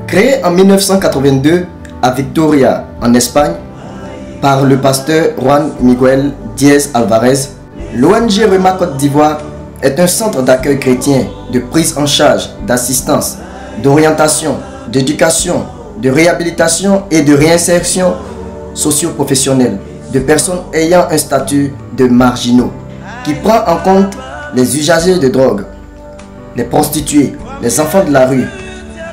Créé en 1982 à Victoria, en Espagne, par le pasteur Juan Miguel Diez Alvarez, l'ONG Rema Côte d'Ivoire est un centre d'accueil chrétien, de prise en charge, d'assistance, d'orientation, d'éducation, de réhabilitation et de réinsertion socio-professionnelle de personnes ayant un statut de marginaux, qui prend en compte les usagers de drogue, les prostituées, les enfants de la rue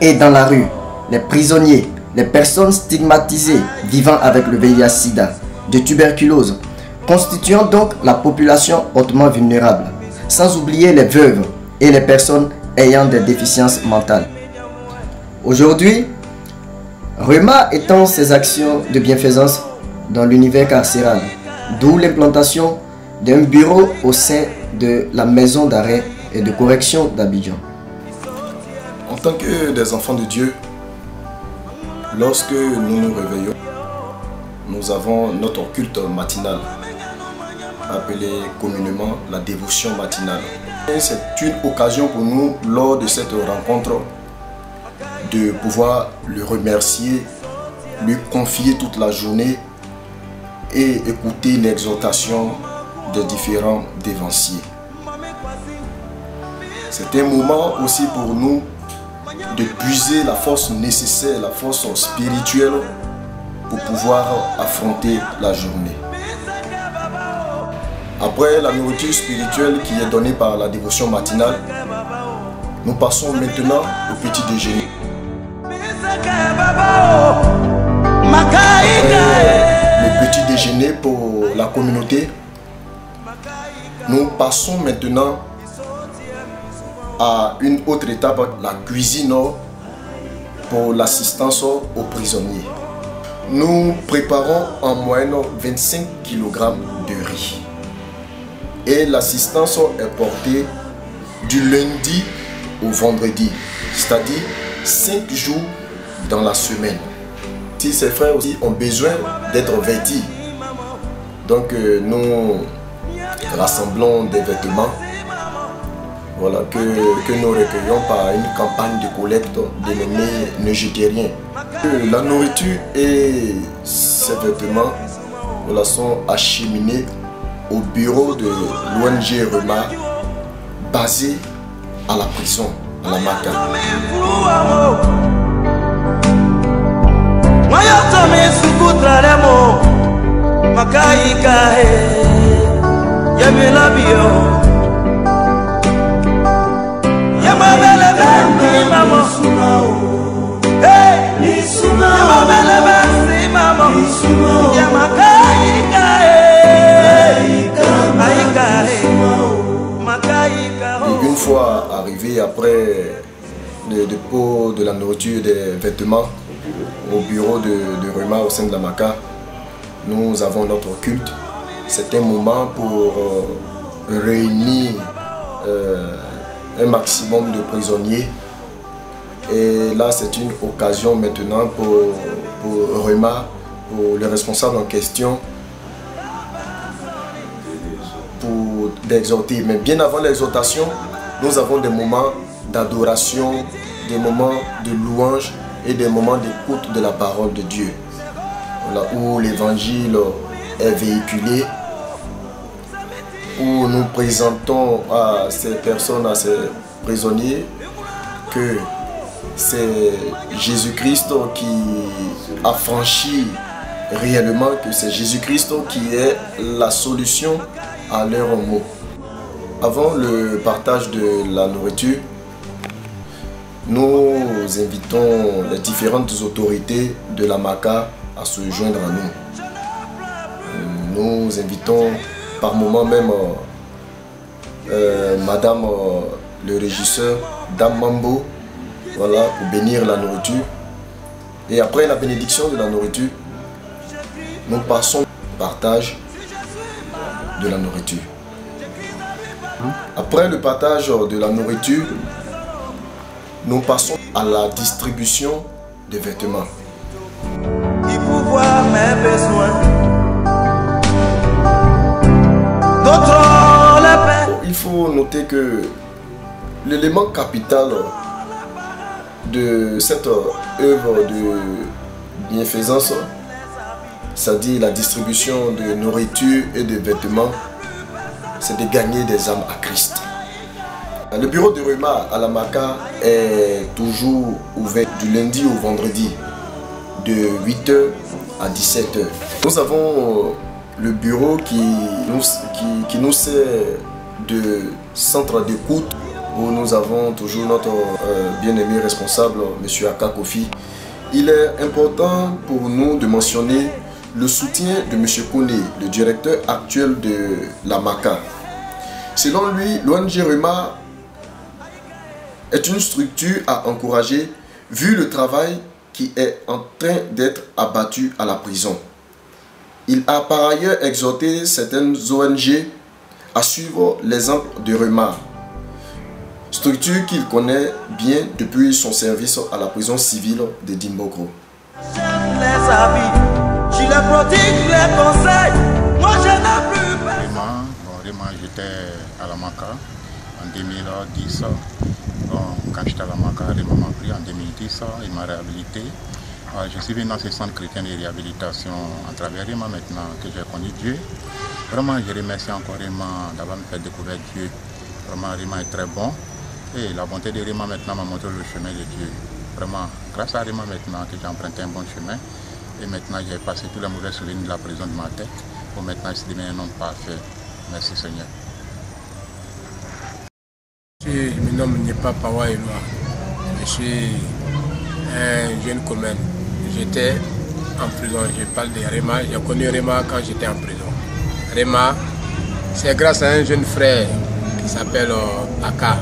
et dans la rue, les prisonniers, les personnes stigmatisées vivant avec le VIH-Sida, de tuberculose, constituant donc la population hautement vulnérable, sans oublier les veuves et les personnes ayant des déficiences mentales. Aujourd'hui, Rema étend ses actions de bienfaisance dans l'univers carcéral, d'où l'implantation d'un bureau au sein de la maison d'arrêt et de correction d'Abidjan. En tant que des enfants de Dieu, lorsque nous nous réveillons, nous avons notre culte matinal, appelé communément la dévotion matinale. C'est une occasion pour nous, lors de cette rencontre, de pouvoir le remercier, lui confier toute la journée et écouter l'exhortation des différents dévanciers. C'est un moment aussi pour nous de puiser la force nécessaire, la force spirituelle pour pouvoir affronter la journée. Après la nourriture spirituelle qui est donnée par la dévotion matinale, nous passons maintenant au petit déjeuner. Le petit déjeuner pour la communauté. Nous passons maintenant à une autre étape, la cuisine pour l'assistance aux prisonniers. Nous préparons en moyenne 25 kg de riz. Et l'assistance est portée du lundi au vendredi, c'est-à-dire 5 jours dans la semaine. Si ces frères aussi ont besoin d'être vêtus, donc nous rassemblons des vêtements, voilà, que nous recueillons par une campagne de collecte dénommée Ne jetez rien. La nourriture et ces vêtements, voilà, sont acheminés au bureau de l'ONG Rema, basé à la prison, à la Maka. Et une fois arrivé après le dépôt de la nourriture et des vêtements au bureau de Rema au sein de la Maka, nous avons notre culte. C'est un moment pour réunir un maximum de prisonniers. Et là, c'est une occasion maintenant pour Rema, pour les responsables en question, pour d'exhorter. Mais bien avant l'exhortation, nous avons des moments d'adoration, des moments de louange et des moments d'écoute de la parole de Dieu. Voilà, où l'évangile est véhiculé, où nous présentons à ces personnes, à ces prisonniers, que c'est Jésus-Christ qui a franchi réellement, que c'est Jésus-Christ qui est la solution à leurs maux. Avant le partage de la nourriture, nous invitons les différentes autorités de la Maka à se joindre à nous. Nous invitons par moment même Madame le régisseur, Dame Mambo, voilà, pour bénir la nourriture. Et après la bénédiction de la nourriture, nous passons au partage de la nourriture. Après le partage de la nourriture, nous passons à la distribution des vêtements. Il faut voir mes besoins. Il faut noter que l'élément capital de cette œuvre de bienfaisance, c'est-à-dire la distribution de nourriture et de vêtements, c'est de gagner des âmes à Christ. Le bureau de Rema à la Maca est toujours ouvert du lundi au vendredi de 8h à 17h. Nous avons le bureau qui nous sert de centre d'écoute où nous avons toujours notre bien-aimé responsable, M. Aka Kofi. Il est important pour nous de mentionner le soutien de M. Kone, le directeur actuel de la Maca. Selon lui, l'ONG Rema est une structure à encourager vu le travail qui est en train d'être abattu à la prison. Il a par ailleurs exhorté certaines ONG à suivre l'exemple de Rema, structure qu'il connaît bien depuis son service à la prison civile de Dimbokro. Rema, j'étais à la Maca en 2010. Quand j'étais à la Maca, Rema m'a pris en 2010, il m'a réhabilité. Je suis venu dans ce centre chrétien de réhabilitation à travers Rema maintenant que j'ai connu Dieu. Vraiment, je remercie encore Rema d'avoir me fait découvrir Dieu. Vraiment, Rema est très bon. Et la bonté de Rema maintenant m'a montré le chemin de Dieu. Vraiment, grâce à Rema maintenant que j'ai emprunté un bon chemin. Et maintenant, j'ai passé tous les mauvais souvenirs de la prison de ma tête. Pour maintenant, je suis devenu un homme parfait. Merci Seigneur. Je me nomme Nyepa Pawa Eloi. Je suis un jeune commun. J'étais en prison. Je parle de Rema. J'ai connu Rema quand j'étais en prison. Rema, c'est grâce à un jeune frère qui s'appelle Aka.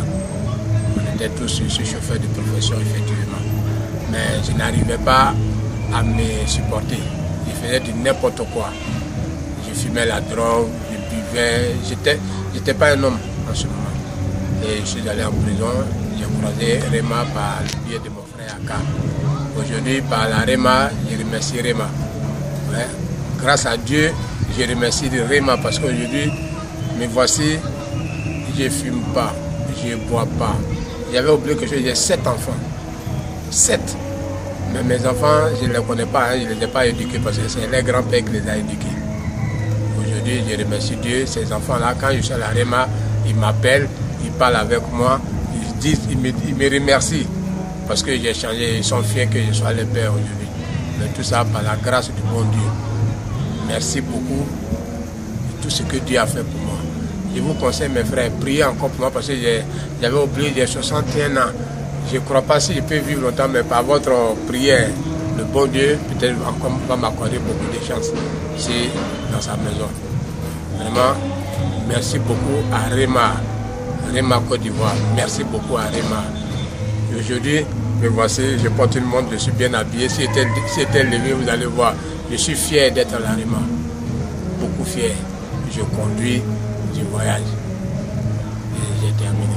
On était tous ce chauffeur de profession, effectivement. Mais je n'arrivais pas à me supporter. Je faisais du n'importe quoi. Je fumais la drogue, je buvais. J'étais pas un homme en ce moment. Et je suis allé en prison. J'ai croisé Rema par le biais de mon frère Aka. Aujourd'hui, par la Rema, je remercie Rema. Ouais. Grâce à Dieu, je remercie Rema parce qu'aujourd'hui, me voici, je ne fume pas, je ne bois pas. J'avais oublié que j'ai 7 enfants. 7. Mais mes enfants, je ne les connais pas, hein, je ne les ai pas éduqués parce que c'est les grands-pères qui les ont éduqués. Aujourd'hui, je remercie Dieu. Ces enfants-là, quand je suis à la Rema, ils m'appellent, ils parlent avec moi, ils me remercient parce que j'ai changé, ils sont fiers que je sois le père aujourd'hui. Mais tout ça par la grâce du bon Dieu. Merci beaucoup de tout ce que Dieu a fait pour moi. Je vous conseille, mes frères, priez encore pour moi parce que j'avais oublié, j'ai 61 ans. Je ne crois pas si je peux vivre longtemps, mais par votre prière, le bon Dieu peut-être encore va m'accorder beaucoup de chance ici dans sa maison. Vraiment, merci beaucoup à Rema Côte d'Ivoire. Merci beaucoup à Rema. Aujourd'hui, me voici, je porte une montre, je suis bien habillé. Si c'était levé, vous allez voir. Je suis fier d'être à la Rema. Beaucoup fier. Je conduis, je voyage. Et j'ai terminé.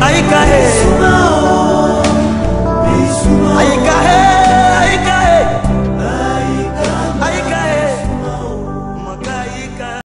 Aika he,